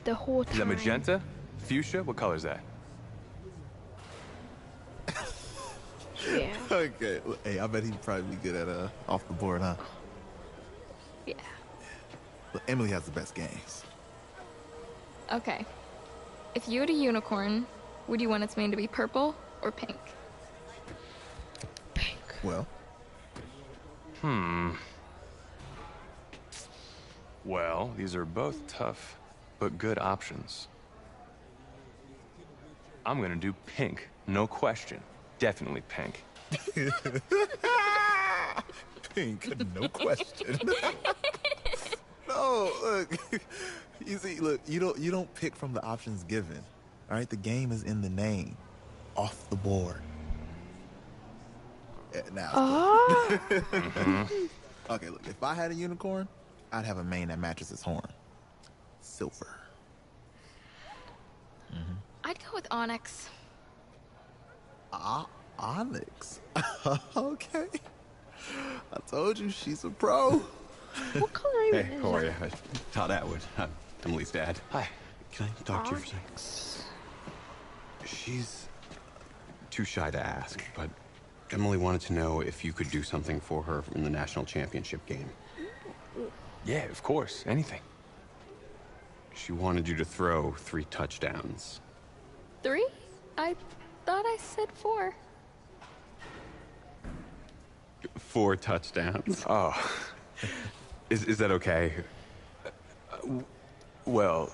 the whole time. Is that magenta? Fuchsia? What color is that? Yeah. Okay. Hey, I bet he'd probably be good at off the board, huh? Yeah. But Emily has the best games. Okay. If you had a unicorn, would you want its mane to be purple or pink? Pink. Well. Well, these are both tough, but good options. I'm gonna do pink, no question. Definitely pink. Pink, no question. No, look. You see, look, you don't pick from the options given. All right, the game is in the name. Off the board. Now. Okay, look, if I had a unicorn, I'd have a mane that matches its horn. Silver. I'd go with onyx. Onyx. Okay. I told you she's a pro. What color even Hey, is how are that? you? Todd Atwood. I'm Emily's dad. Hi. Can I talk to you for a second? Onyx. She's too shy to ask, but Emily wanted to know if you could do something for her in the national championship game. Yeah, of course. Anything. She wanted you to throw 3 touchdowns. 3? I thought I said 4. 4 touchdowns. Oh. Is that okay? Well,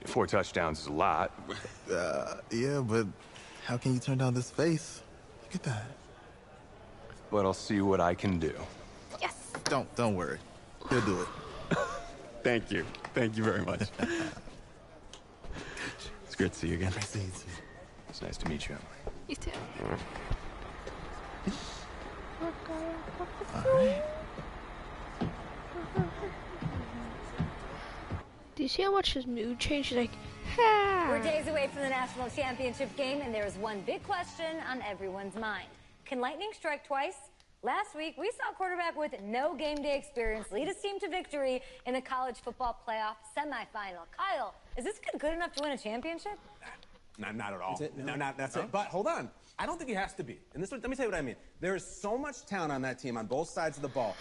4 touchdowns is a lot. Yeah, but how can you turn down this face? Look at that. But I'll see what I can do. Yes. Don't worry. He'll do it. Thank you. Thank you very much. It's great to see you again. I see you too. It's nice to meet you, Emily. You too. All right. Do you see how much his mood changed? He's like, We're days away from the national championship game, and there is one big question on everyone's mind. Can lightning strike twice? Last week, we saw a quarterback with no game day experience lead his team to victory in the college football playoff semifinal. Kyle, is this kid good enough to win a championship? Not at all. That's it. But hold on. I don't think he has to be. And this, let me tell you what I mean. There is so much talent on that team on both sides of the ball.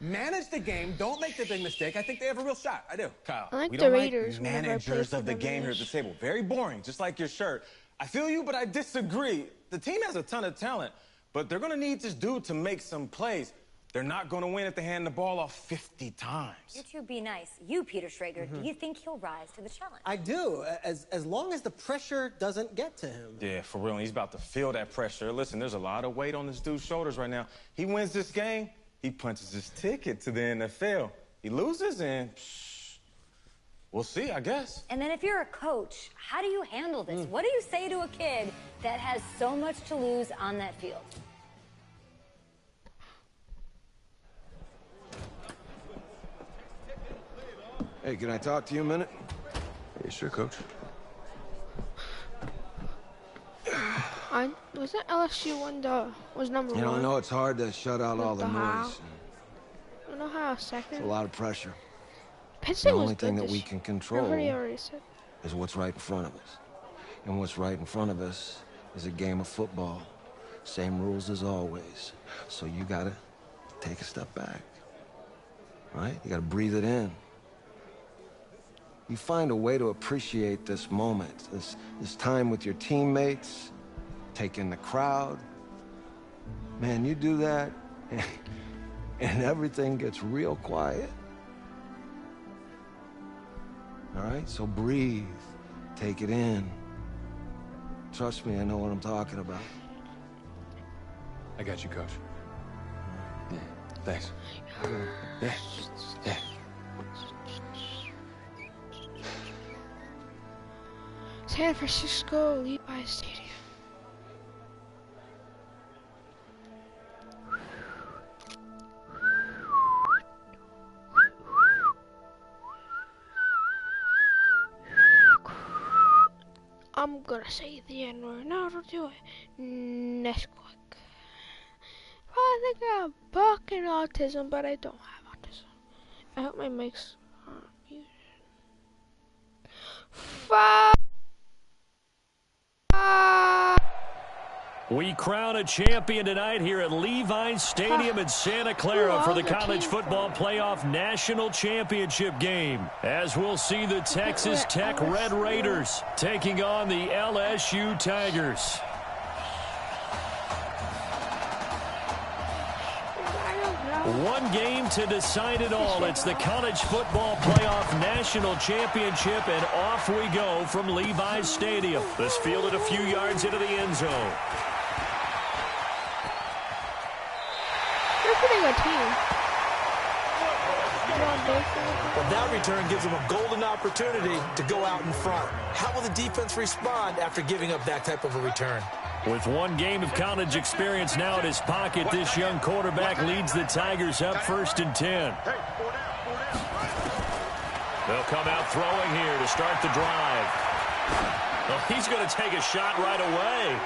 Manage the game. Don't make the big mistake. I think they have a real shot. I do. Kyle, I like we the don't Raiders like whenever I play managers for of the the game here at the Raiders. table. Very boring, just like your shirt. I feel you, but I disagree. The team has a ton of talent, but they're going to need this dude to make some plays. They're not going to win if they hand the ball off 50 times. You two be nice. You, Peter Schrager, do you think he'll rise to the challenge? I do, as long as the pressure doesn't get to him. Yeah, for real. And he's about to feel that pressure. Listen, there's a lot of weight on this dude's shoulders right now. He wins this game, he punches his ticket to the NFL. He loses, and we'll see, I guess. And then if you're a coach, how do you handle this? What do you say to a kid that has so much to lose on that field? Hey, can I talk to you a minute? Yeah, sure, Coach. Was that LSU one was number You know, I one? know it's hard to shut out all the How? noise. I don't know how second. It's a lot of pressure. Penn The State was only good thing that this- we can control Everybody already said. is what's right in front of us. And what's right in front of us is a game of football. Same rules as always. So you gotta take a step back. Right? You gotta breathe it in. You find a way to appreciate this moment, this time with your teammates, take in the crowd. Man, you do that, and everything gets real quiet. All right? So breathe. Take it in. Trust me, I know what I'm talking about. I got you, Coach. Yeah, thanks. Yeah. Yeah. San Francisco Levi Stadium. I'm gonna say the N word. No, don't do it. Nesquik. I think I have fucking autism, but I don't have autism. I hope my mic's muted. We crown a champion tonight here at Levi's Stadium in Santa Clara for the College Football Playoff National Championship game. As we'll see the Texas Tech Red Raiders taking on the LSU Tigers. One game to decide it all. It's the College Football Playoff National Championship, and off we go from Levi's Stadium. This fielded a few yards into the end zone. They're a pretty good team. Well, that return gives them a golden opportunity to go out in front. How will the defense respond after giving up that type of a return? With one game of college experience now in his pocket, this young quarterback leads the Tigers up 1st and 10. They'll come out throwing here to start the drive. Well, he's going to take a shot right away.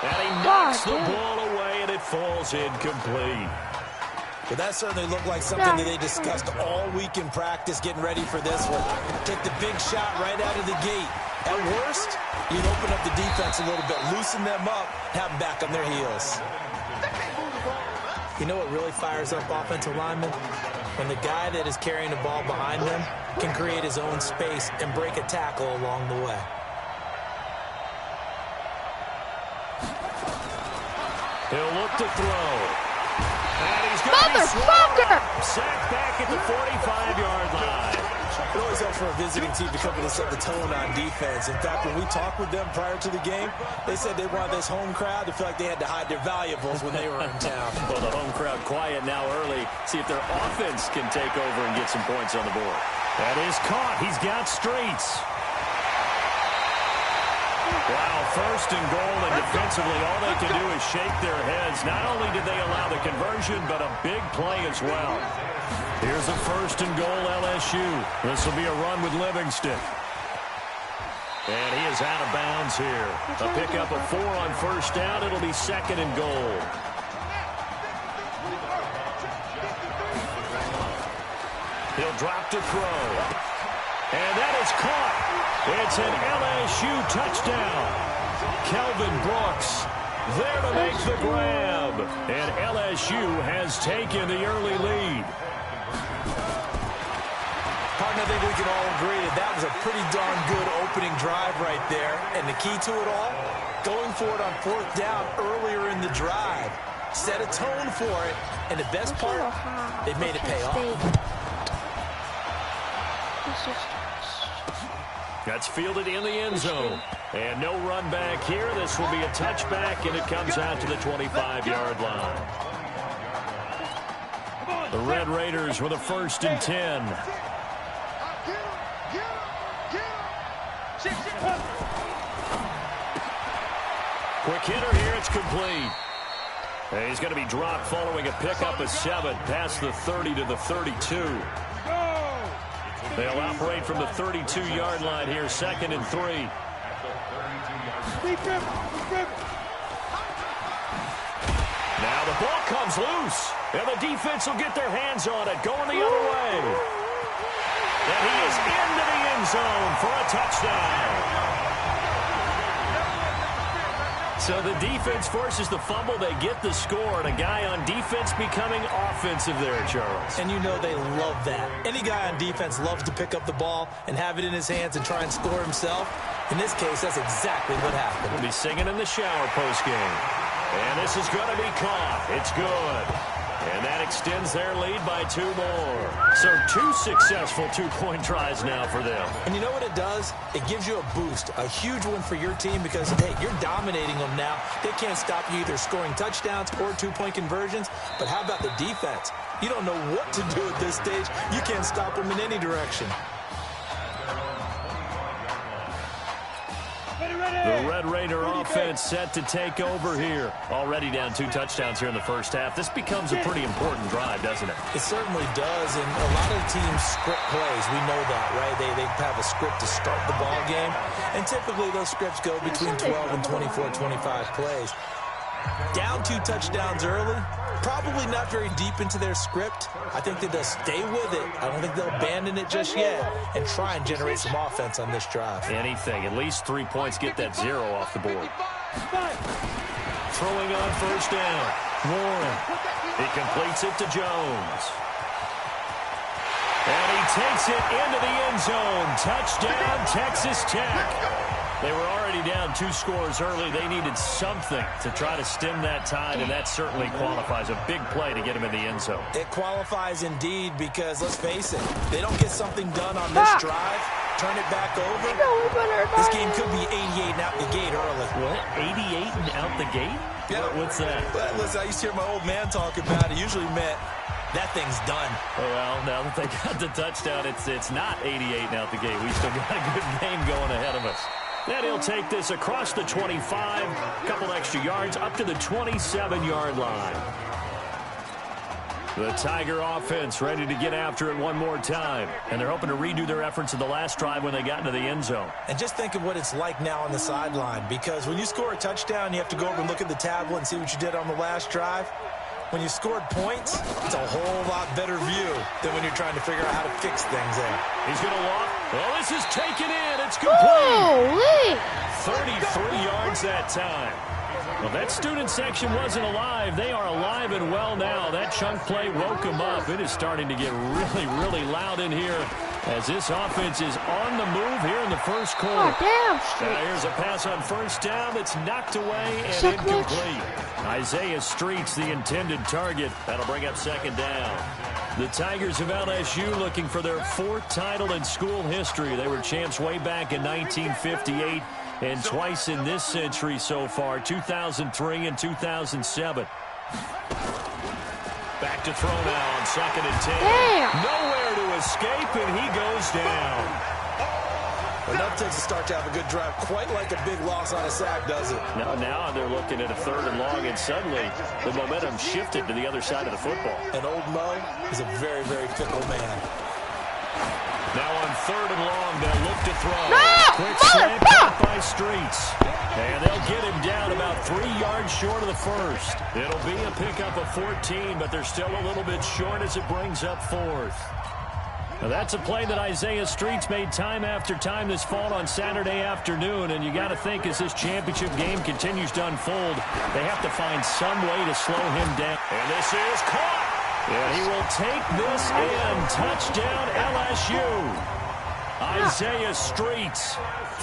And he knocks the ball away, and it falls incomplete. Well, that certainly looked like something that they discussed all week in practice, getting ready for this one. Take the big shot right out of the gate. At worst, you'd open up the defense a little bit, loosen them up, have them back on their heels. You know what really fires up offensive linemen? When the guy that is carrying the ball behind them can create his own space and break a tackle along the way. He'll look to throw. And he's going to be sacked back at the 45-yard line. It always helps for a visiting team to come in and set the tone on defense. In fact, when we talked with them prior to the game, they said they wanted this home crowd to feel like they had to hide their valuables when they were in town. Well, the home crowd quiet now early. See if their offense can take over and get some points on the board. That is caught. He's got streets. Wow, 1st and goal, and defensively all they can do is shake their heads. Not only did they allow the conversion, but a big play as well. Here's a 1st and goal, LSU. This will be a run with Livingston. And he is out of bounds here. A pickup of 4 on 1st down. It'll be 2nd and goal. He'll drop to throw. And that is caught. It's an LSU touchdown. Kelvin Brooks there to make the grab. And LSU has taken the early lead. Partner, I think we can all agree that that was a pretty darn good opening drive right there. And the key to it all, going for it on 4th down earlier in the drive. Set a tone for it. And the best part, they made it pay off. That's fielded in the end zone. And no run back here. This will be a touchback, and it comes out to the 25-yard line. The Red Raiders with a 1st and 10. Quick hitter here. It's complete. And he's going to be dropped following a pickup of 7 past the 30 to the 32. They'll operate from the 32-yard line here, 2nd and 3. Now the ball comes loose, and the defense will get their hands on it, going the other way. And he is into the end zone for a touchdown. So the defense forces the fumble. They get the score, and a guy on defense becoming offensive there, Charles. And you know they love that. Any guy on defense loves to pick up the ball and have it in his hands and try and score himself. In this case, that's exactly what happened. We'll be singing in the shower postgame. And this is going to be caught. It's good. And that extends their lead by 2 more. So 2 successful 2-point tries now for them. And you know what it does? It gives you a boost, a huge one for your team because, hey, you're dominating them now. They can't stop you either scoring touchdowns or 2-point conversions. But how about the defense? You don't know what to do at this stage. You can't stop them in any direction. The Red Raider offense set to take over here. Already down 2 touchdowns here in the first half. This becomes a pretty important drive, doesn't it? It certainly does, and a lot of teams script plays. We know that, right? They have a script to start the ball game, and typically those scripts go between 12 and 24, 25 plays. Down 2 touchdowns early, probably not very deep into their script. I think that they'll stay with it. I don't think they'll abandon it just yet and try and generate some offense on this drive. Anything. At least 3 points, get that 0 off the board. Throwing on first down. Warren. He completes it to Jones. And he takes it into the end zone. Touchdown, Texas Tech. They were already down 2 scores early. They needed something to try to stem that tide, and that certainly qualifies. A big play to get him in the end zone. It qualifies indeed because, let's face it, they don't get something done on this drive, turn it back over, this game could be 88 and out the gate early. What? 88 and out the gate? Yeah. What's that? Well, listen, I used to hear my old man talk about it. Usually meant that thing's done. Well, now that they got the touchdown, it's not 88 and out the gate. We still got a good game going ahead of us. And he'll take this across the 25, a couple extra yards, up to the 27-yard line. The Tiger offense ready to get after it one more time. And they're hoping to redo their efforts in the last drive when they got into the end zone. And just think of what it's like now on the sideline, because when you score a touchdown, you have to go over and look at the tablet and see what you did on the last drive. When you scored points, it's a whole lot better view than when you're trying to figure out how to fix things there. He's going to walk. Well, this is taken in. It's complete. Holy! 33 yards that time. Well, that student section wasn't alive. They are alive and well now. That chunk play woke them up. It is starting to get really, really loud in here as this offense is on the move here in the first quarter. Oh, damn. Now here's a pass on first down that's knocked away and incomplete. Isaiah Streets, the intended target. That'll bring up second down. The Tigers of LSU looking for their 4th title in school history. They were champs way back in 1958 and twice in this century so far, 2003 and 2007. Back to throw now on 2nd and 10. Damn. Nowhere to escape, and he goes down. Enough takes a start to have a good drive. Quite like a big loss on a sack, does it? Now they're looking at a 3rd and long, and suddenly the momentum shifted to the other side of the football. And old Mo is a very, very fickle man. Now on 3rd and long, they'll look to throw. No! Quick slant caught by Streets. And they'll get him down about 3 yards short of the first. It'll be a pickup of 14, but they're still a little bit short as it brings up 4th. Now that's a play that Isaiah Streets made time after time this fall on Saturday afternoon, and you got to think as this championship game continues to unfold, they have to find some way to slow him down. And this is caught. And he will take this in. Touchdown LSU. Isaiah Streets,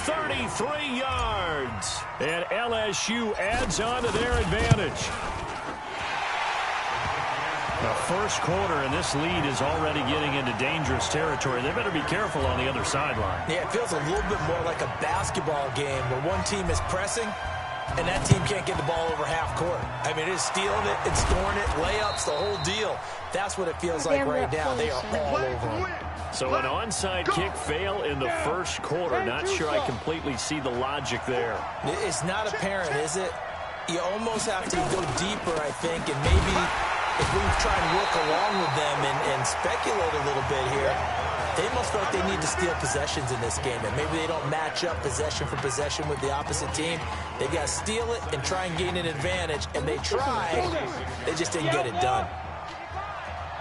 33 yards. And LSU adds on to their advantage. The first quarter, and this lead is already getting into dangerous territory. They better be careful on the other sideline. Yeah, it feels a little bit more like a basketball game where one team is pressing and that team can't get the ball over half court. I mean, it's stealing it, it's scoring it, layups, the whole deal. That's what it feels like right now. They are all over them. So an onside kick fail in the first quarter. Not sure I completely see the logic there. It's not apparent, is it? You almost have to go deeper, I think, and maybe if we try and work along with them and speculate a little bit here, they must feel like they need to steal possessions in this game, and maybe they don't match up possession for possession with the opposite team. They've got to steal it and try and gain an advantage, and they tried. They just didn't get it done.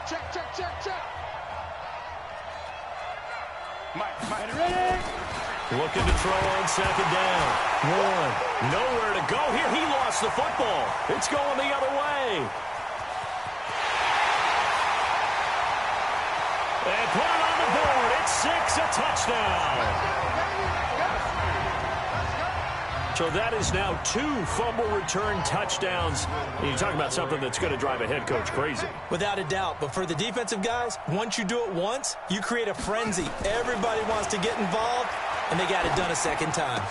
Check, check, check, check. Looking to throw on second down. Warren, nowhere to go here. He lost the football. It's going the other way. And put it on the board. It's 6, a touchdown. So that is now 2 fumble return touchdowns. And you talk about something that's going to drive a head coach crazy. Without a doubt. But for the defensive guys, once you do it once, you create a frenzy. Everybody wants to get involved, and they got it done a second time.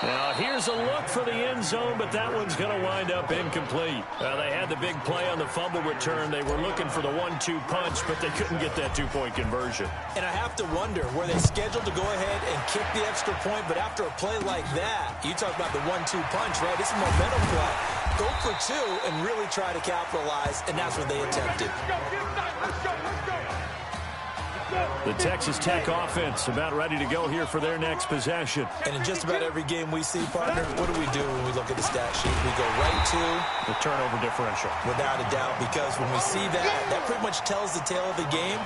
Now, here's a look for the end zone, but that one's going to wind up incomplete. They had the big play on the fumble return. They were looking for the 1-2 punch, but they couldn't get that 2-point conversion. And I have to wonder, were they scheduled to go ahead and kick the extra point, but after a play like that, you talk about the 1-2 punch, right? It's a momentum play. Go for 2 and really try to capitalize, and that's what they attempted. The Texas Tech offense about ready to go here for their next possession. And in just about every game we see, partner, what do we do when we look at the stat sheet? We go right to the turnover differential. Without a doubt, because when we see that, that pretty much tells the tale of the game.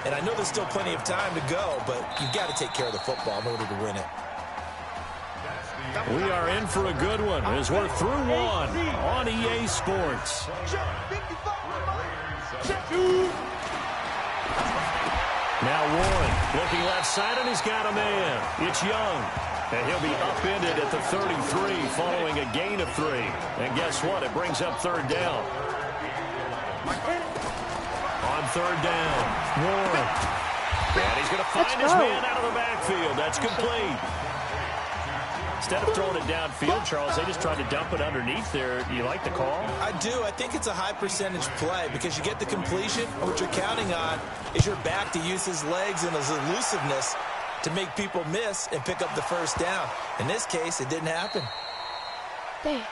And I know there's still plenty of time to go, but you've got to take care of the football in order to win it. We are in for a good one as we're through one on EA Sports. Now Warren looking left side, and he's got a man. It's Young. And he'll be upended at the 33 following a gain of 3. And guess what? It brings up third down. On third down, Warren. And he's going to find his man out of the backfield. That's complete. Instead of throwing it downfield, Charles, they just tried to dump it underneath there. Do you like the call? I do. I think it's a high percentage play because you get the completion, and what you're counting on is your back to use his legs and his elusiveness to make people miss and pick up the first down. In this case, it didn't happen. Damn.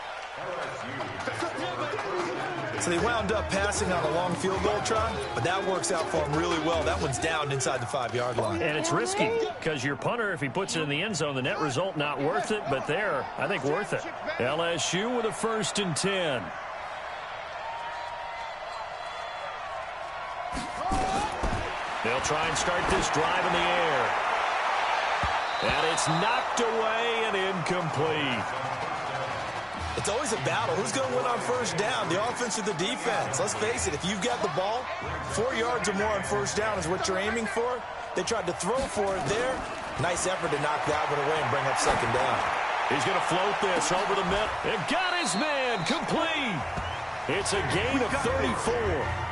So they wound up passing on a long field goal try, but that works out for them really well. That one's down inside the 5-yard line. And it's risky because your punter, if he puts it in the end zone, the net result not worth it, but there, I think worth it. LSU with a 1st and 10. They'll try and start this drive in the air. And it's knocked away and incomplete. It's always a battle. Who's going to win on first down, the offense or the defense? Let's face it, if you've got the ball, 4 yards or more on first down is what you're aiming for. They tried to throw for it there. Nice effort to knock that one away and bring up second down. He's going to float this over the middle. And got his man complete. It's a gain of 34.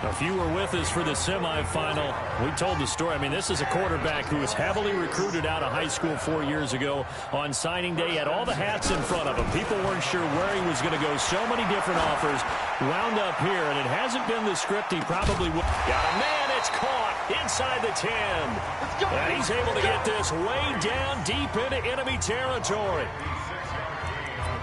If you were with us for the semifinal, we told the story. I mean, this is a quarterback who was heavily recruited out of high school 4 years ago. On signing day, had all the hats in front of him. People weren't sure where he was going to go. So many different offers. Wound up here, and it hasn't been the script he probably would. Got a man, it's caught inside the 10. And he's able to get this way down deep into enemy territory.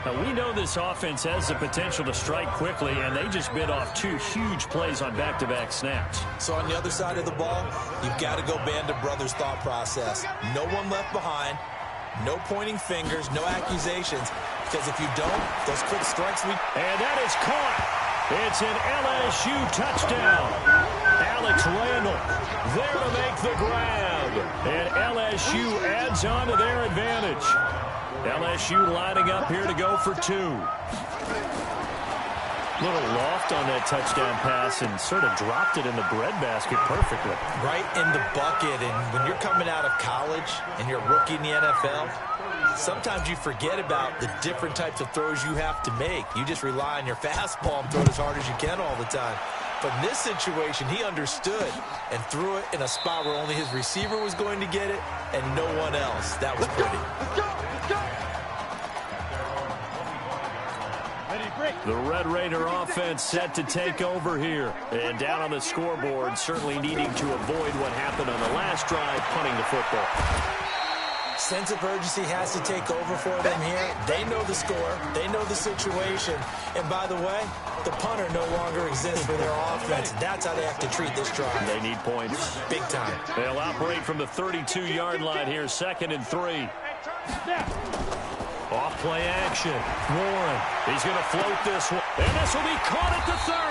Now, we know this offense has the potential to strike quickly, and they just bit off 2 huge plays on back-to-back snaps. So on the other side of the ball, you've got to go Band of Brothers thought process. No one left behind, no pointing fingers, no accusations, because if you don't, those quick strikes. And that is caught. It's an LSU touchdown. Alex Randall there to make the grab, and LSU adds on to their advantage. LSU lining up here to go for 2. Little loft on that touchdown pass and sort of dropped it in the breadbasket perfectly. Right in the bucket, and when you're coming out of college and you're a rookie in the NFL, sometimes you forget about the different types of throws you have to make. You just rely on your fastball and throw it as hard as you can all the time. But in this situation, he understood and threw it in a spot where only his receiver was going to get it and no one else. That was pretty. The Red Raider offense set to take over here. And down on the scoreboard, certainly needing to avoid what happened on the last drive, punting the football. Sense of urgency has to take over for them here. They know the score. They know the situation. And by the way, the punter no longer exists for their offense. That's how they have to treat this drive. They need points. Big time. They'll operate from the 32-yard line here, 2nd and 3. Off play action. Warren. He's going to float this one. And this will be caught at the 30.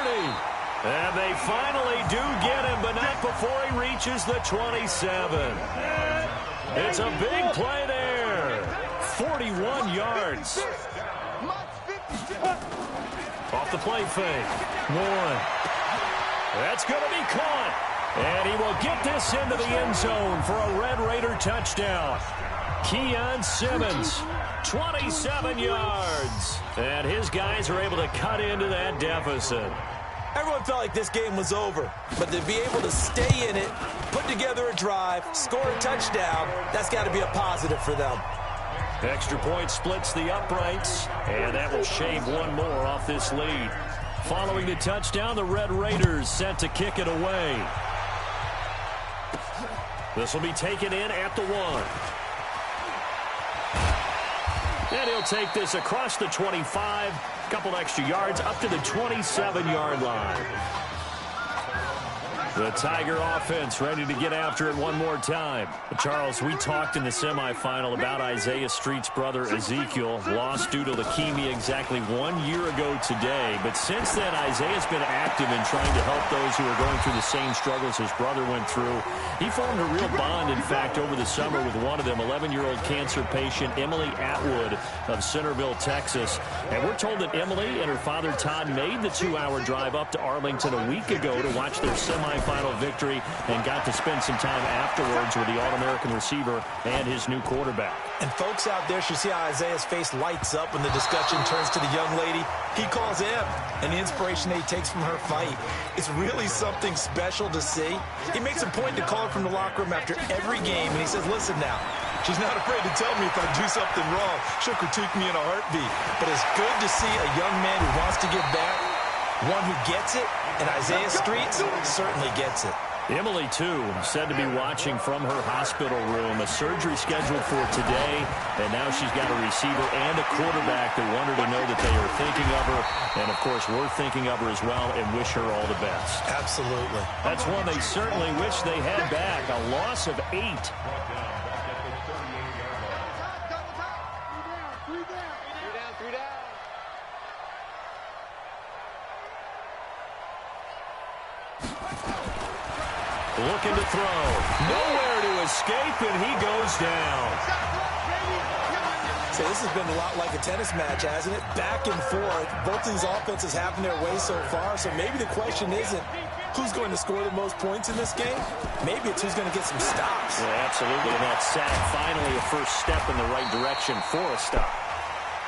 And they finally do get him, but not before he reaches the 27. It's a big play there. 41 yards. Off the play fake. Warren. That's going to be caught. And he will get this into the end zone for a Red Raider touchdown. Keon Simmons, 27 yards. And his guys are able to cut into that deficit. Everyone felt like this game was over, but to be able to stay in it, put together a drive, score a touchdown, that's got to be a positive for them. Extra point splits the uprights, and that will shave one more off this lead. Following the touchdown, the Red Raiders set to kick it away. This will be taken in at the 1. And he'll take this across the 25, couple extra yards up to the 27-yard line. The Tiger offense ready to get after it one more time. Charles, we talked in the semifinal about Isaiah Street's brother Ezekiel, lost due to leukemia exactly 1 year ago today. But since then, Isaiah's been active in trying to help those who are going through the same struggles his brother went through. He formed a real bond, in fact, over the summer with one of them, 11-year-old cancer patient Emily Atwood of Centerville, Texas. And we're told that Emily and her father Todd made the 2-hour drive up to Arlington a week ago to watch their semifinal victory and got to spend some time afterwards with the All-American receiver and his new quarterback. And folks out there should see how Isaiah's face lights up when the discussion turns to the young lady he calls Em, and the inspiration that he takes from her fight. It's really something special to see. He makes a point to call her from the locker room after every game, and he says, listen now, she's not afraid to tell me if I do something wrong. She'll critique me in a heartbeat. But it's good to see a young man who wants to give back, one who gets it, and Isaiah Streets certainly gets it. Emily, too, said to be watching from her hospital room. A surgery scheduled for today, and now she's got a receiver and a quarterback that want her to know that they are thinking of her. And, of course, we're thinking of her as well and wish her all the best. Absolutely. That's one they certainly wish they had back. A loss of 8. Looking to throw. Nowhere to escape, and he goes down. So this has been a lot like a tennis match, hasn't it? Back and forth. Both of these offenses having their way so far. So maybe the question isn't who's going to score the most points in this game. Maybe it's who's going to get some stops. Yeah, absolutely. And that sack, finally a first step in the right direction for a stop.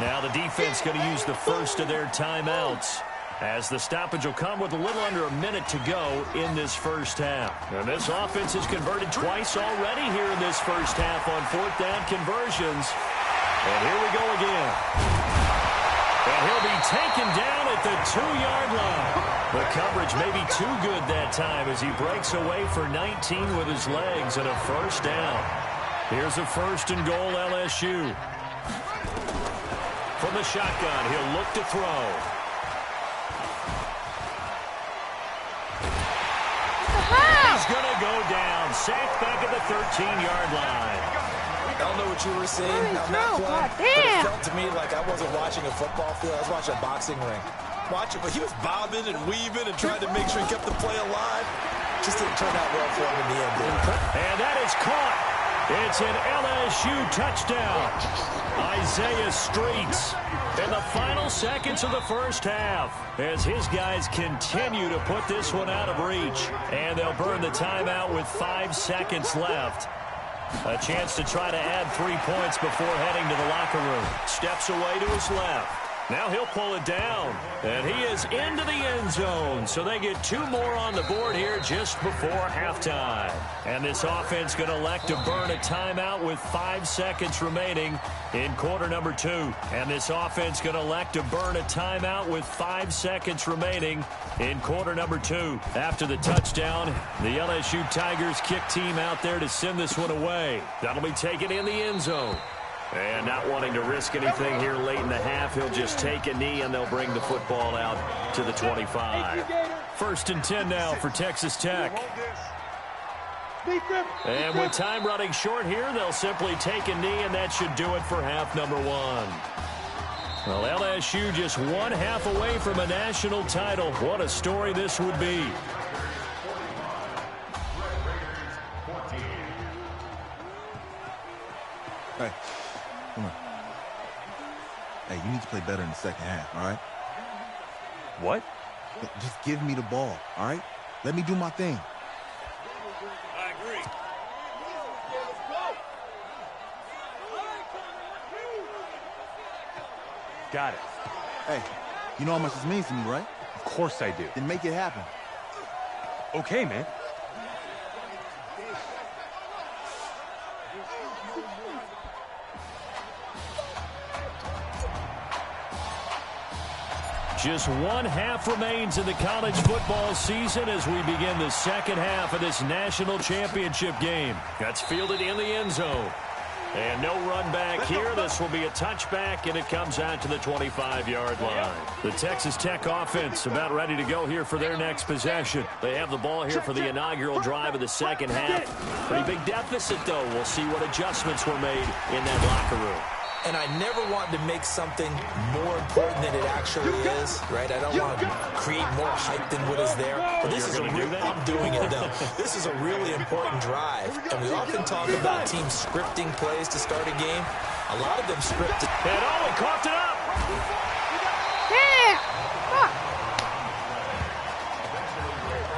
Now the defense going to use the first of their timeouts, as the stoppage will come with a little under a minute to go in this first half. And this offense has converted twice already here in this first half on fourth down conversions. And here we go again. And he'll be taken down at the 2-yard line. The coverage may be too good that time as he breaks away for 19 with his legs and a first down. Here's a first and goal, LSU. From the shotgun, he'll look to throw. He's going to go down. Sacked back at the 13-yard line. I don't know what you were seeing on that play, but it felt to me like I wasn't watching a football field. I was watching a boxing ring. But he was bobbing and weaving and trying to make sure he kept the play alive. Just didn't turn out well for him in the end, did it? And that is caught. It's an LSU touchdown. Isaiah Streets in the final seconds of the first half as his guys continue to put this one out of reach. And they'll burn the timeout with 5 seconds left. A chance to try to add 3 points before heading to the locker room. Steps away to his left. Now he'll pull it down. And he is into the end zone. So they get 2 more on the board here just before halftime. And this offense going to elect to burn a timeout with 5 seconds remaining in quarter number 2. And this offense going to elect to burn a timeout with 5 seconds remaining in quarter number 2. After the touchdown, the LSU Tigers kick team out there to send this one away. That'll be taken in the end zone. And not wanting to risk anything here late in the half, he'll just take a knee and they'll bring the football out to the 25. First and 10 now for Texas Tech. And with time running short here, they'll simply take a knee, and that should do it for half number 1. Well, LSU just 1 half away from a national title. What a story this would be. Hey, come on. Hey, you need to play better in the second half, all right? What? Just give me the ball, all right? Let me do my thing. I agree. Got it. Hey, you know how much this means to me, right? Of course I do. Then make it happen. Okay, man. Just 1 half remains in the college football season as we begin the second half of this national championship game. That's fielded in the end zone. And no run back here. This will be a touchback, and it comes out to the 25-yard line. The Texas Tech offense about ready to go here for their next possession. They have the ball here for the inaugural drive of the second half. Pretty big deficit, though. We'll see what adjustments were made in that locker room. And I never want to make something more important than it actually is, right? I don't want to create more hype than what is there. But this is I'm doing it, though. This is a really important drive. And we often talk about teams scripting plays to start a game. A lot of them scripted. And he coughed it up.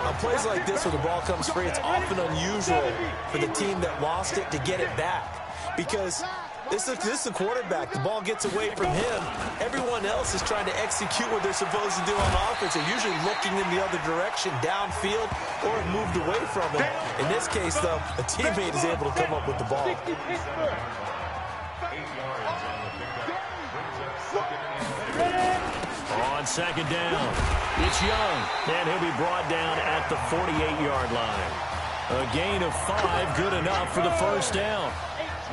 On plays like this where the ball comes free, it's often unusual for the team that lost it to get it back. Because this is a quarterback. The ball gets away from him. Everyone else is trying to execute what they're supposed to do on offense. They're usually looking in the other direction, downfield, or have moved away from him. In this case, though, a teammate is able to come up with the ball. On second down, it's Young, and he'll be brought down at the 48-yard line. A gain of 5, good enough for the first down.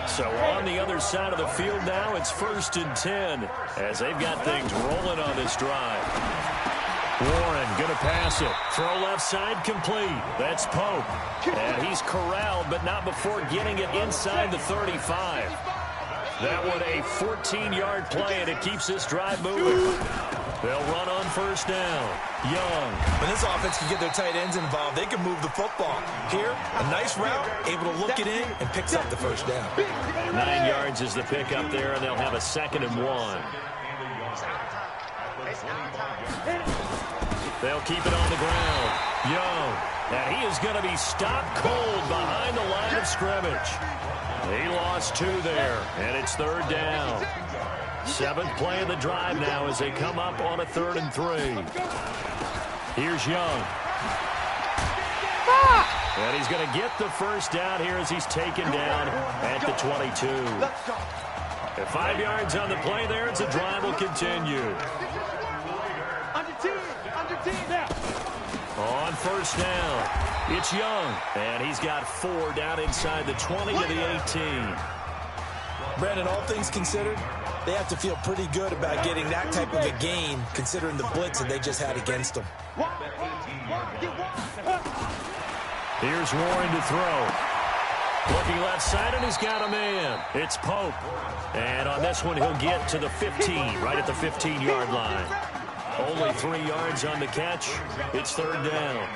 So on the other side of the field now, it's 1st and 10 as they've got things rolling on this drive. Warren going to pass it. Throw left side complete. That's Pope. And he's corralled, but not before getting it inside the 35. That one a 14-yard play, and it keeps this drive moving. They'll run on first down. Young. When this offense can get their tight ends involved, they can move the football. Here, a nice route, able to look it in, and picks up the first down. 9 yards is the pick up there, and they'll have a 2nd and 1. They'll keep it on the ground. Young. And he is going to be stopped cold behind the line of scrimmage. He lost 2 there, and it's 3rd down. 7th play of the drive now as they come up on a 3rd and 3. Here's Young. And he's going to get the first down here as he's taken down at the 22. At 5 yards on the play there, as the drive will continue. On first down, it's Young. And he's got 4 down inside the 20 to the 18. Brandon, all things considered, they have to feel pretty good about getting that type of a gain, considering the blitz that they just had against them. Here's Warren to throw. Looking left side, and he's got a man. It's Pope. And on this one, he'll get to the 15, right at the 15-yard line. Only 3 yards on the catch. It's 3rd down.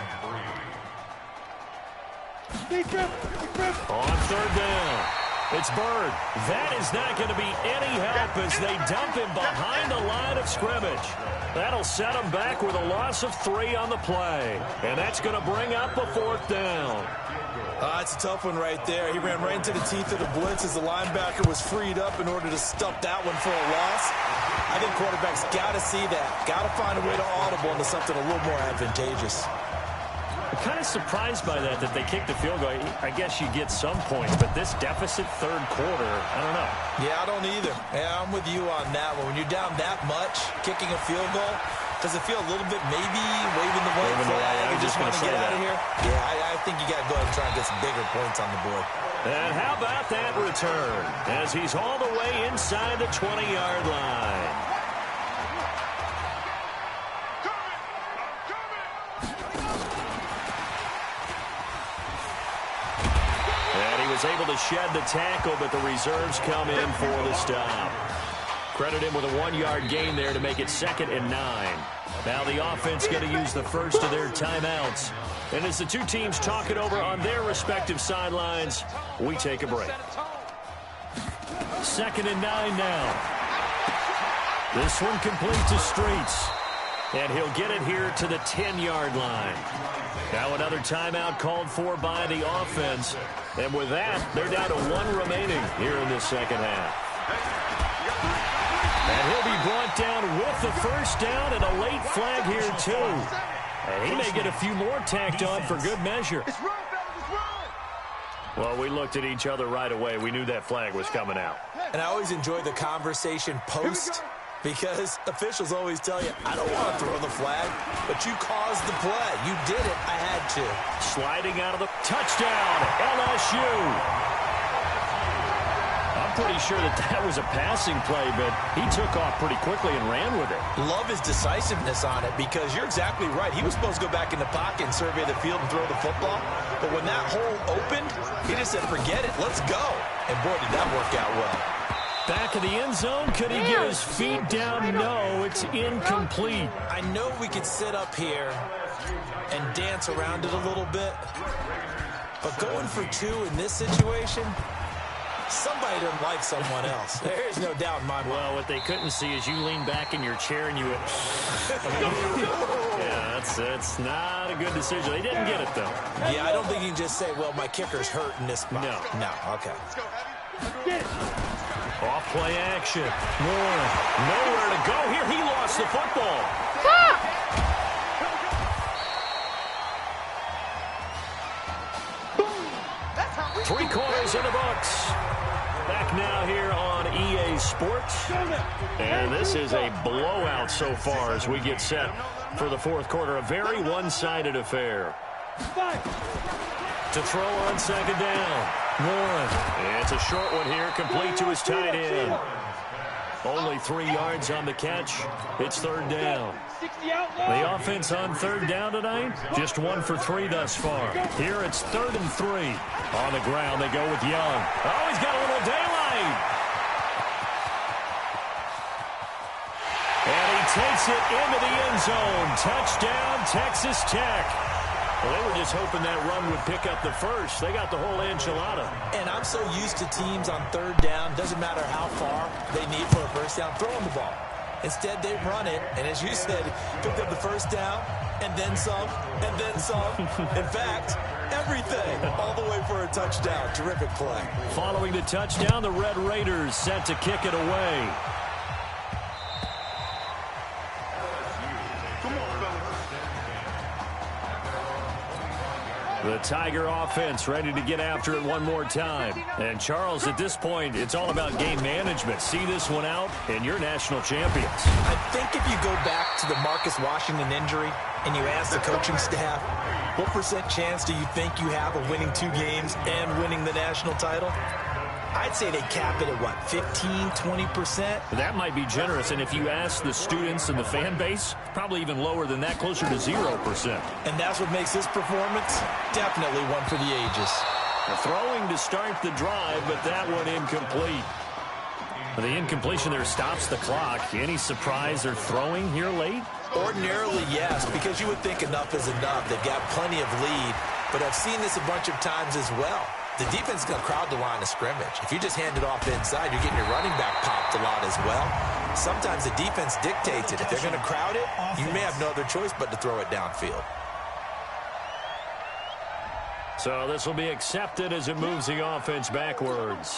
On 3rd down. It's Bird. That is not going to be any help as they dump him behind the line of scrimmage. That'll set him back with a loss of 3 on the play. And that's going to bring up a 4th down. It's a tough one right there. He ran right into the teeth of the blitz as the linebacker was freed up in order to stuff that one for a loss. I think quarterbacks got to see that. Got to find a way to audible into something a little more advantageous. I'm kind of surprised by that they kicked the field goal. I guess you get some points, but this deficit 3rd quarter, I don't know. Yeah, I don't either. Yeah, I'm with you on that one. When you're down that much, kicking a field goal, does it feel a little bit maybe waving the white flag and just want to get out of here? Yeah, I think you got to go ahead and try and get some bigger points on the board. And how about that return as he's all the way inside the 20-yard line. Was able to shed the tackle, but the reserves come in for the stop. Credit him with a 1-yard gain there to make it 2nd and 9. Now the offense going to use the first of their timeouts. And as the two teams talk it over on their respective sidelines, we take a break. 2nd and 9 now. This one complete to Streets. And he'll get it here to the 10-yard line. Now another timeout called for by the offense. And with that, they're down to 1 remaining here in this second half. And he'll be brought down with the first down and a late flag here, too. And he may get a few more tacked on for good measure. Well, we looked at each other right away. We knew that flag was coming out. And I always enjoy the conversation post, because officials always tell you, I don't want to throw the flag, but you caused the play. You did it. I had to. Sliding out of the touchdown, LSU. A pretty sure that was a passing play, but he took off pretty quickly and ran with it. Love his decisiveness on it because you're exactly right. He was supposed to go back in the pocket and survey the field and throw the football. But when that hole opened, he just said, forget it, let's go. And boy, did that work out well. Back of the end zone. Could he get his feet down? No, it's incomplete. I know we could sit up here and dance around it a little bit, but going for 2 in this situation, somebody doesn't like someone else. There's no doubt in my mind. Well, what they couldn't see is you lean back in your chair and you went, yeah, that's not a good decision. They didn't get it, though. Yeah, I don't think you can just say, well, my kicker's hurt in this spot. No, okay. Off play action. Warren, nowhere to go here. He lost the football. Three quarters in the books. Back now here on EA Sports. And this is a blowout so far as we get set for the fourth quarter. A very one-sided affair. To throw on second down. Warren. It's a short one here, complete to his tight end. Only 3 yards on the catch. It's third down. The offense on third down tonight, just 1 for 3 thus far. Here it's 3rd and 3. On the ground, they go with Young. Oh, he's got a little daylight. And he takes it into the end zone. Touchdown, Texas Tech. Well, they were just hoping that run would pick up the first. They got the whole enchilada. And I'm so used to teams on third down, doesn't matter how far they need for a first down, throwing the ball. Instead, they run it, and as you said, picked up the first down, and then some, and then some. In fact, everything, all the way for a touchdown. Terrific play. Following the touchdown, the Red Raiders set to kick it away. The Tiger offense ready to get after it one more time. And, Charles, at this point, it's all about game management. See this one out, and you're national champions. I think if you go back to the Marcus Washington injury and you ask the coaching staff, what % chance do you think you have of winning 2 games and winning the national title? I'd say they cap it at, what, 15, 20%? That might be generous, and if you ask the students and the fan base, probably even lower than that, closer to 0%. And that's what makes this performance definitely one for the ages. Throwing to start the drive, but that one incomplete. The incompletion there stops the clock. Any surprise they're throwing here late? Ordinarily, yes, because you would think enough is enough. They've got plenty of lead, but I've seen this a bunch of times as well. The defense is going to crowd the line of scrimmage. If you just hand it off inside, you're getting your running back popped a lot as well. Sometimes the defense dictates it. If they're going to crowd it, you may have no other choice but to throw it downfield. So this will be accepted as it moves the offense backwards.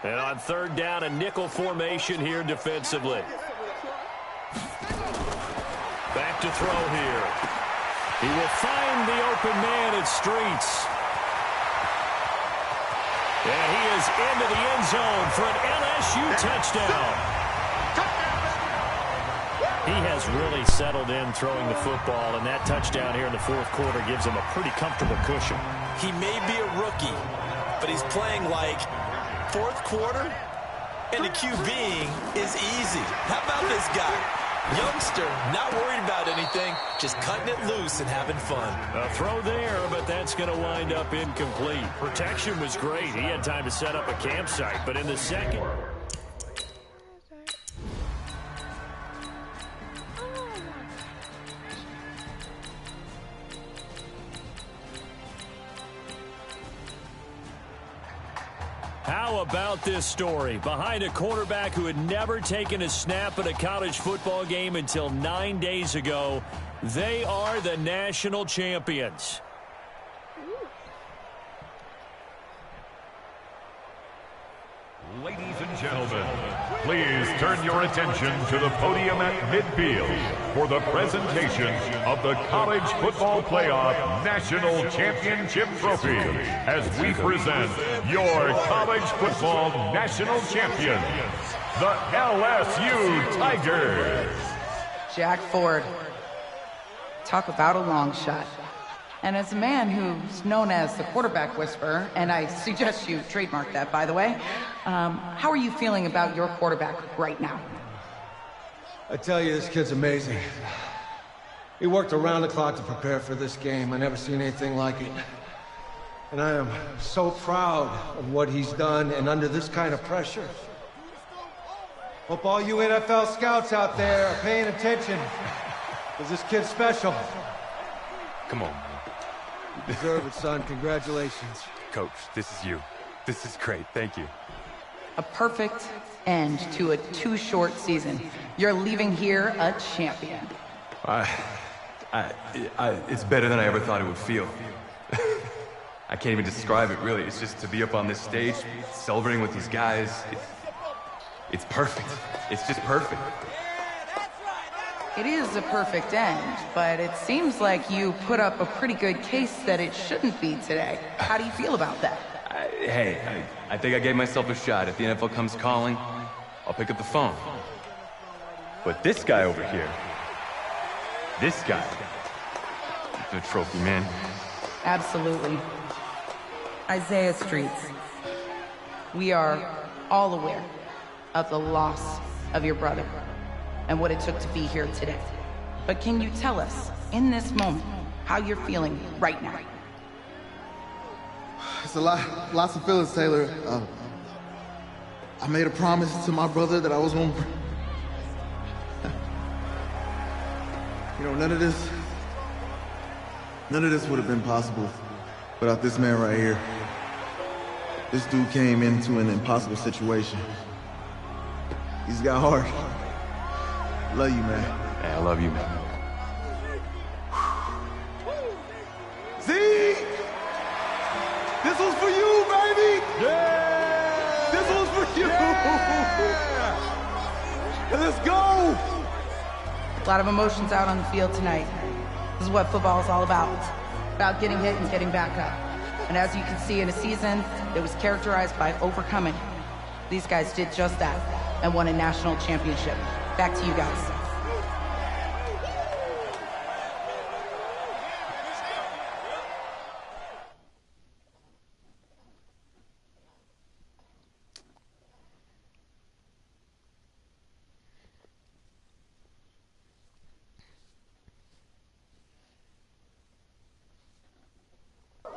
And on third down, a nickel formation here defensively. Back to throw here. He will find the open man at Streets. And he is into the end zone for an LSU touchdown. He has really settled in throwing the football, and that touchdown here in the fourth quarter gives him a pretty comfortable cushion. He may be a rookie, but he's playing like fourth quarter, and the QBing is easy. How about this guy? Youngster, not worried about anything, just cutting it loose and having fun. A throw there, but that's going to wind up incomplete. Protection was great. He had time to set up a campsite, but in the second... How about this story? Behind a quarterback who had never taken a snap at a college football game until 9 days ago, they are the national champions. Ladies and gentlemen, please turn your attention to the podium at midfield for the presentation of the College Football Playoff National Championship Trophy as we present your college football national champions, the LSU Tigers. Jack Ford. Talk about a long shot. And as a man who's known as the quarterback whisperer, and I suggest you trademark that, by the way, how are you feeling about your quarterback right now? I tell you, this kid's amazing. He worked around the clock to prepare for this game. I never seen anything like it. And I am so proud of what he's done, and under this kind of pressure. Hope all you NFL scouts out there are paying attention, because this kid's special. Come on, man. You deserve it, son. Congratulations. Coach, this is you. This is great. Thank you. A perfect end to a too short season. You're leaving here a champion. It's better than I ever thought it would feel. I can't even describe it, really. It's just to be up on this stage, celebrating with these guys. It's perfect. It's just perfect. It is a perfect end, but it seems like you put up a pretty good case that it shouldn't be today. How do you feel about that? I think I gave myself a shot. If the NFL comes calling, I'll pick up the phone. But this guy over here, this guy, the trophy, man. Absolutely. Isaiah Streets, we are all aware of the loss of your brother and what it took to be here today. But can you tell us, in this moment, how you're feeling right now? It's lots of feelings, Taylor. I made a promise to my brother that I was going to... You know, none of this would have been possible without this man right here. This dude came into an impossible situation. He's got heart. Love you, man. Hey, I love you, man. Z! This one's for you, baby! Yeah! This one's for you! Yeah! Let's go! A lot of emotions out on the field tonight. This is what football is all about getting hit and getting back up. And as you can see, in a season that was characterized by overcoming, these guys did just that and won a national championship. Back to you guys.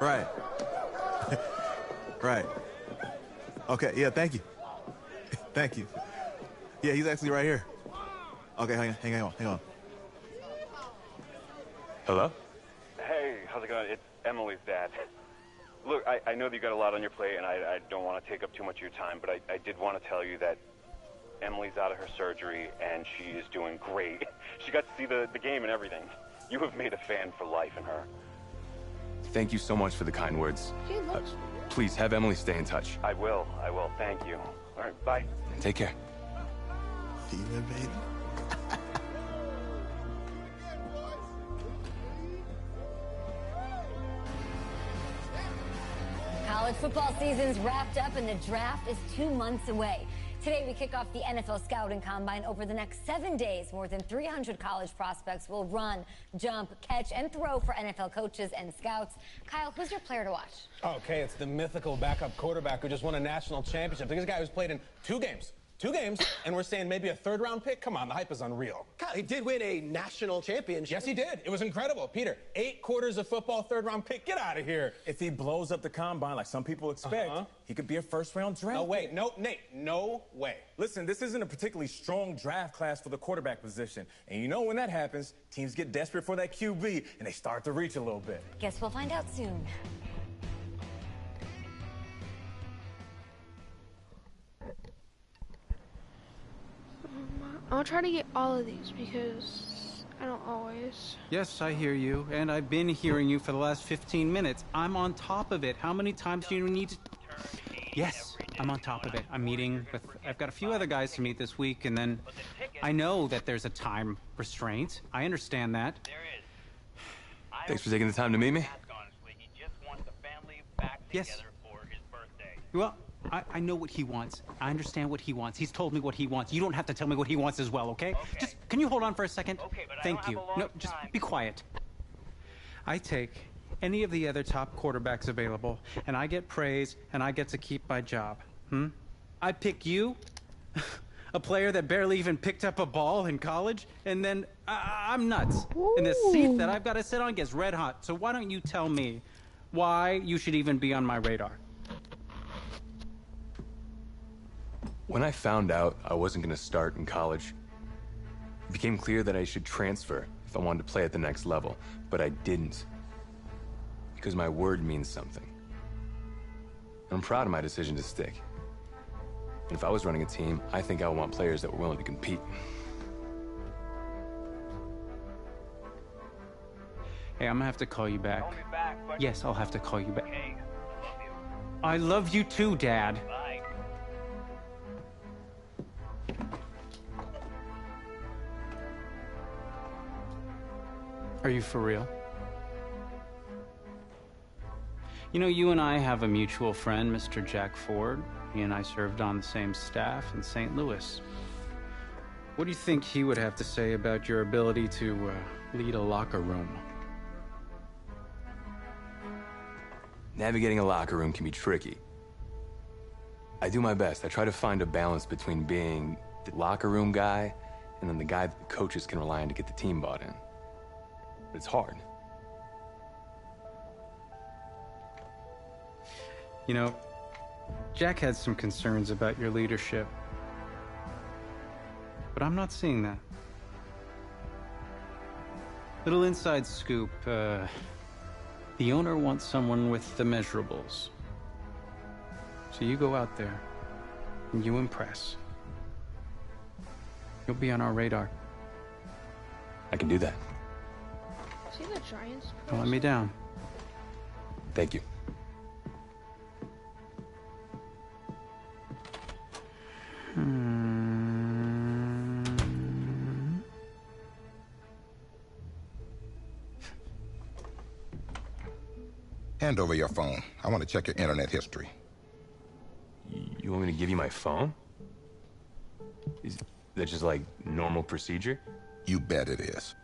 Right. Right. Okay, yeah, thank you. Thank you. Yeah, he's actually right here. Okay, hang on. Hello? Hey, how's it going? It's Emily's dad. Look, I know that you got a lot on your plate, and I don't want to take up too much of your time, but I did want to tell you that Emily's out of her surgery, and she is doing great. She got to see the game and everything. You have made a fan for life in her. Thank you so much for the kind words. Please, have Emily stay in touch. I will. Thank you. All right, bye. Take care. Yeah, baby. College football season's wrapped up and the draft is 2 months away. Today, we kick off the NFL Scouting Combine. Over the next 7 days, more than 300 college prospects will run, jump, catch, and throw for NFL coaches and scouts. Kyle, who's your player to watch? Okay, it's the mythical backup quarterback who just won a national championship. This guy who's played in 2 games, and we're saying maybe a third-round pick? Come on, the hype is unreal. Kyle, he did win a national championship. Yes, he did. It was incredible. Peter, 8 quarters of football, third-round pick. Get out of here. If he blows up the combine like some people expect, he could be a first-round draft No way. pick. No, Nate, no way. Listen, this isn't a particularly strong draft class for the quarterback position. And you know when that happens, teams get desperate for that QB, and they start to reach a little bit. Guess we'll find out soon. I'll try to get all of these because I don't always. Yes, I hear you, and I've been hearing you for the last 15 minutes. I'm on top of it. How many times do you need to... Yes, I'm on top of it. I'm meeting with... I've got a few other guys to meet this week, and then I know that there's a time restraint. I understand that. Thanks for taking the time to meet me. Yes. Well, I know what he wants. I understand what he wants. He's told me what he wants. You don't have to tell me what he wants as well, okay? Just, can you hold on for a second? Okay, but Thank I don't you. have a lot No, of just time. be quiet. I take any of the other top quarterbacks available, and I get praise, and I get to keep my job. I pick you, a player that barely even picked up a ball in college, and then I'm nuts. And the seat that I've got to sit on gets red hot. So why don't you tell me why you should even be on my radar? When I found out I wasn't going to start in college, it became clear that I should transfer if I wanted to play at the next level, but I didn't. Because my word means something. I'm proud of my decision to stick. And if I was running a team, I think I would want players that were willing to compete. Hey, I'm gonna have to call you back. Yes, I'll have to call you back. I love you too, Dad. Bye. Are you for real? You know, you and I have a mutual friend, Mr. Jack Ford. He and I served on the same staff in St. Louis. What do you think he would have to say about your ability to lead a locker room? Navigating a locker room can be tricky. I do my best. I try to find a balance between being the locker room guy and then the guy that the coaches can rely on to get the team bought in. But it's hard. You know, Jack had some concerns about your leadership, but I'm not seeing that. Little inside scoop, the owner wants someone with the measurables. So you go out there and you impress. You'll be on our radar. I can do that. See the Giants? Don't let me down. Thank you. Hand over your phone. I want to check your internet history. You want me to give you my phone? Is that just like normal procedure? You bet it is.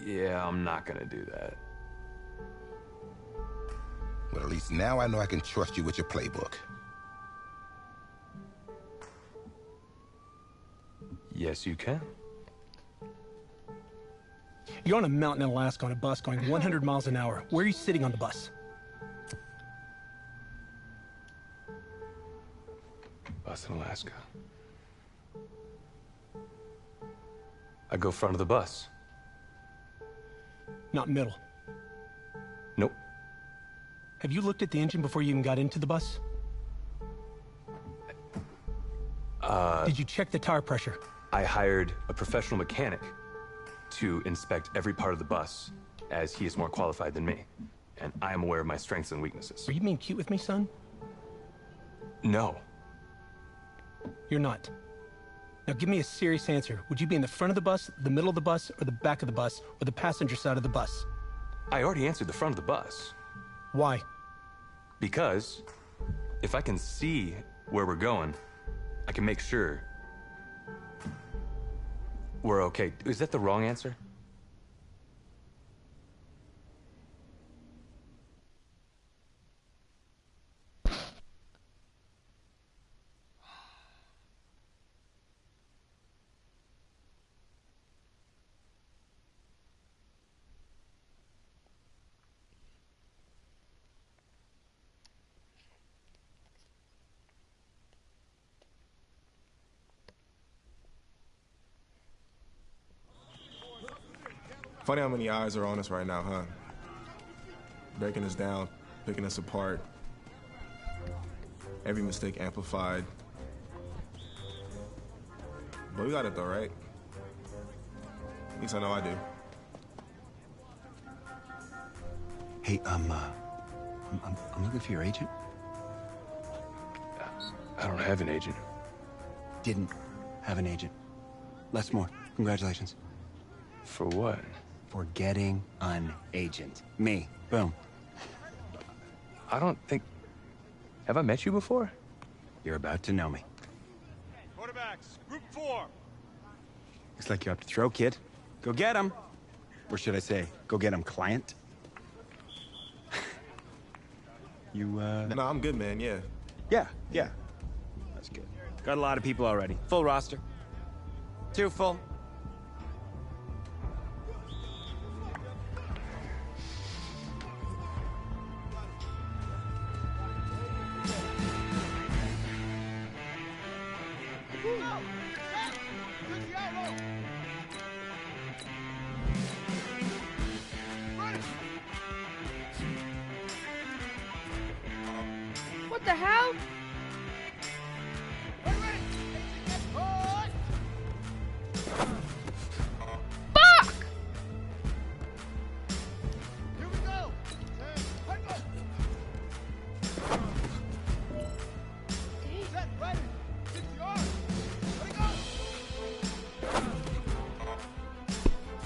Yeah, I'm not gonna do that. But at least now I know I can trust you with your playbook. Yes, you can. You're on a mountain in Alaska on a bus going 100 miles an hour. Where are you sitting on the bus? Bus in Alaska. I go front of the bus. Not middle. Nope. Have you looked at the engine before you even got into the bus? Did you check the tire pressure? I hired a professional mechanic to inspect every part of the bus, as he is more qualified than me. And I am aware of my strengths and weaknesses. Are you being cute with me, son? No. You're not. Now give me a serious answer. Would you be in the front of the bus, the middle of the bus, or the back of the bus, or the passenger side of the bus? I already answered the front of the bus. Why? Because if I can see where we're going, I can make sure we're okay. Is that the wrong answer? Funny how many eyes are on us right now, huh? Breaking us down, picking us apart. Every mistake amplified. But we got it though, right? At least I know I do. Hey, I'm looking for your agent. I don't have an agent. Didn't have an agent. Less more. Congratulations. For what? For getting an agent. Me. Boom. I don't think... Have I met you before? You're about to know me. Quarterbacks, group 4. Looks like you're up to throw, kid. Go get him. Or should I say, go get him, client? You, No, I'm good, man, yeah. Yeah. That's good. Got a lot of people already. Full roster. Too full. What the hell? Fuck!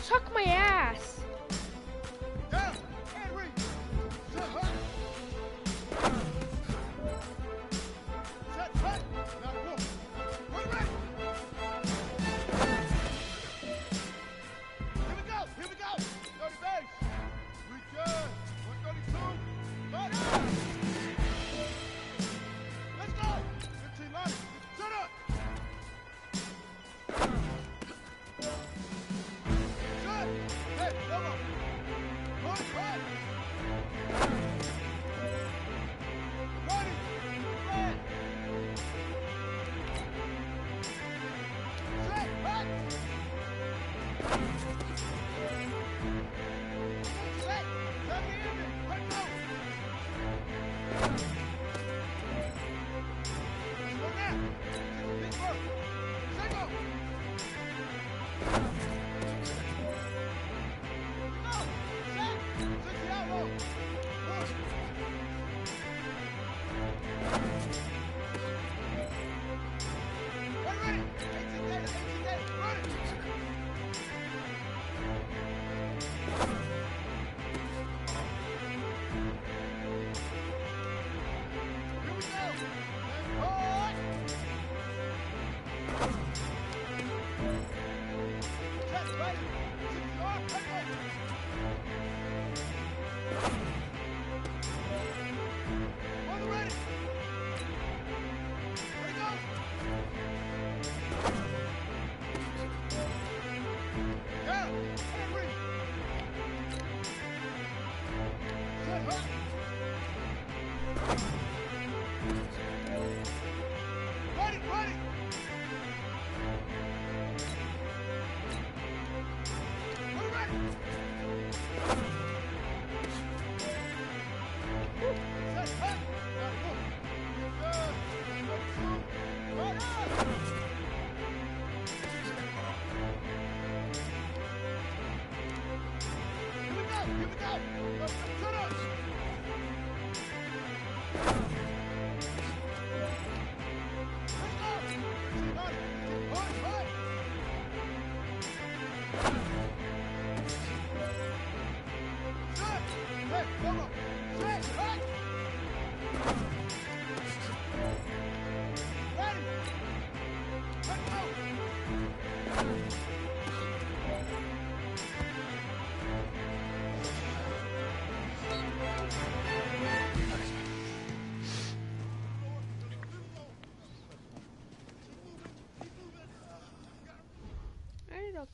Suck my ass.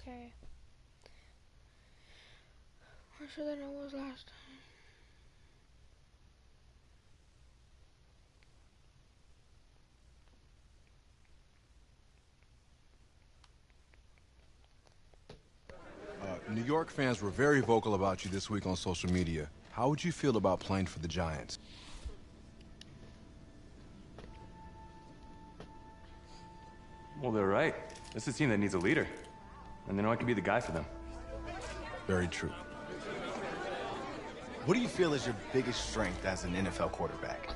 Okay. Worse than I was last time. New York fans were very vocal about you this week on social media. How would you feel about playing for the Giants? Well, they're right. This is a team that needs a leader. And they know I can be the guy for them. Very true. What do you feel is your biggest strength as an NFL quarterback?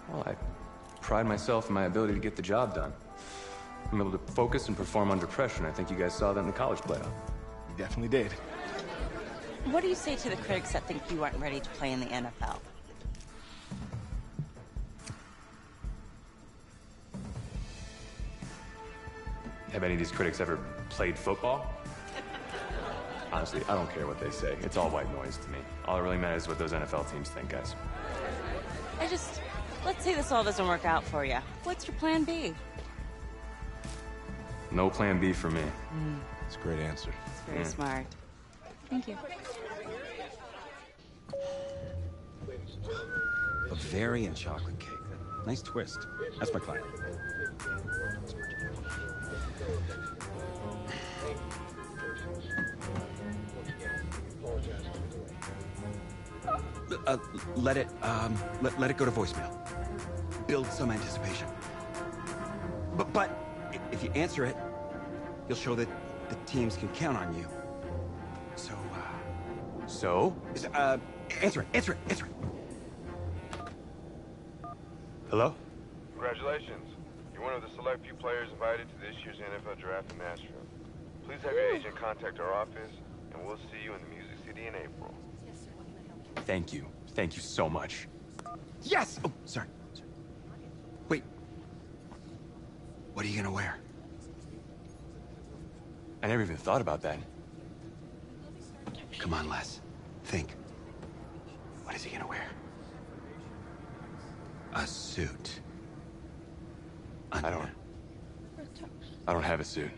Well, I pride myself in my ability to get the job done. I'm able to focus and perform under pressure, and I think you guys saw that in the college playoff. You definitely did. What do you say to the critics that think you aren't ready to play in the NFL? Have any of these critics ever played football? Honestly, I don't care what they say. It's all white noise to me. All that really matters is what those NFL teams think, guys. Let's say this all doesn't work out for you. What's your plan B? No plan B for me. It's a great answer. It's very smart. Thank you. Bavarian chocolate cake. Nice twist. That's my client. Let it go to voicemail. Build some anticipation. But if you answer it, you'll show that the teams can count on you. So, answer it. Hello? Congratulations. You're one of the select few players invited to this year's NFL Draft in Nashville. Please have your agent contact our office, and we'll see you in the Music City in April. Thank you. Thank you so much. Yes! Oh, sorry. Wait. What are you gonna wear? I never even thought about that. Come on, Les. Think. What is he gonna wear? A suit. I don't have a suit.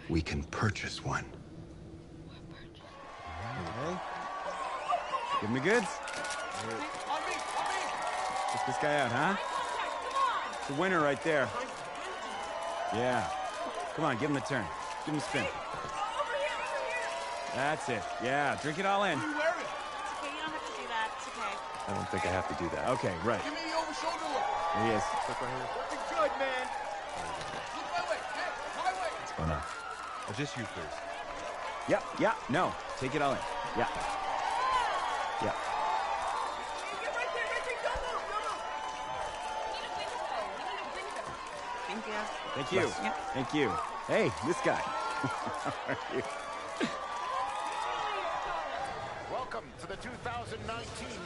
We can purchase one. Okay. Give him the goods. Check this guy out, huh? It's a winner right there. Yeah. Come on, give him a turn. Give him a spin. That's it. Yeah, drink it all in. It's okay, you don't have to do that. It's okay. I don't think I have to do that. Okay, right. Give me the over shoulder look. There he is. Looking good, man. Look my way. Hey, my way. What's going on? Just you first. Yeah, no. Take it all in. Yeah. Thank you. Thank you. Thank you. Hey, this guy. How are you? Welcome to the 2019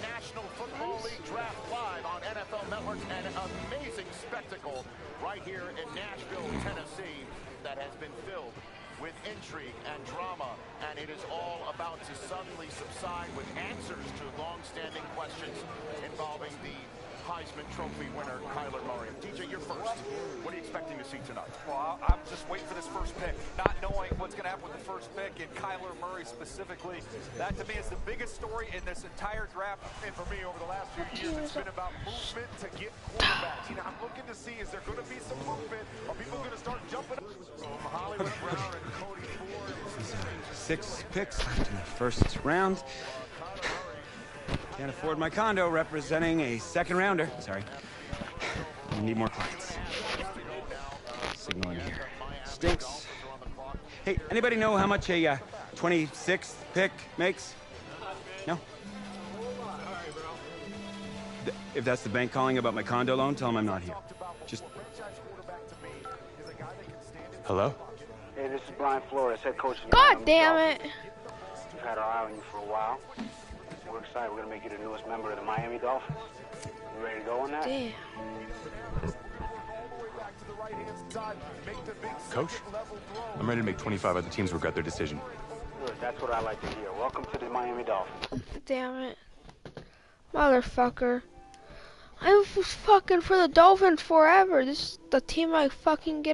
National Football League Draft Live on NFL Network. An amazing spectacle right here in Nashville, Tennessee, that has been filled with intrigue and drama, and it is all about to suddenly subside with answers to long-standing questions involving the Heisman Trophy winner, Kyler Murray. DJ, you're first. What are you expecting to see tonight? Well, I'm just waiting for this first pick, not knowing what's going to happen with the first pick, and Kyler Murray specifically. That, to me, is the biggest story in this entire draft. And for me, over the last few years, it's been about movement to get quarterbacks. You know, I'm looking to see, is there going to be some movement? Are people going to start jumping up? Hollywood Brown and Cody Ford. 6 picks in the first round. Can't afford my condo representing a second rounder. Sorry. I need more clients. Signal in here. Stinks. Hey, anybody know how much a 26th pick makes? No? If that's the bank calling about my condo loan, tell them I'm not here. Just... Hello? Hey, this is Brian Flores, head coach of the God damn it. We've had our eye on you for a while. We're excited. We're going to make you the newest member of the Miami Dolphins. You ready to go on that? Damn. Coach, I'm ready to make 25 other teams regret their decision. Good. That's what I like to hear. Welcome to the Miami Dolphins. Damn it. Motherfucker. I was fucking for the Dolphins forever. This is the team I fucking get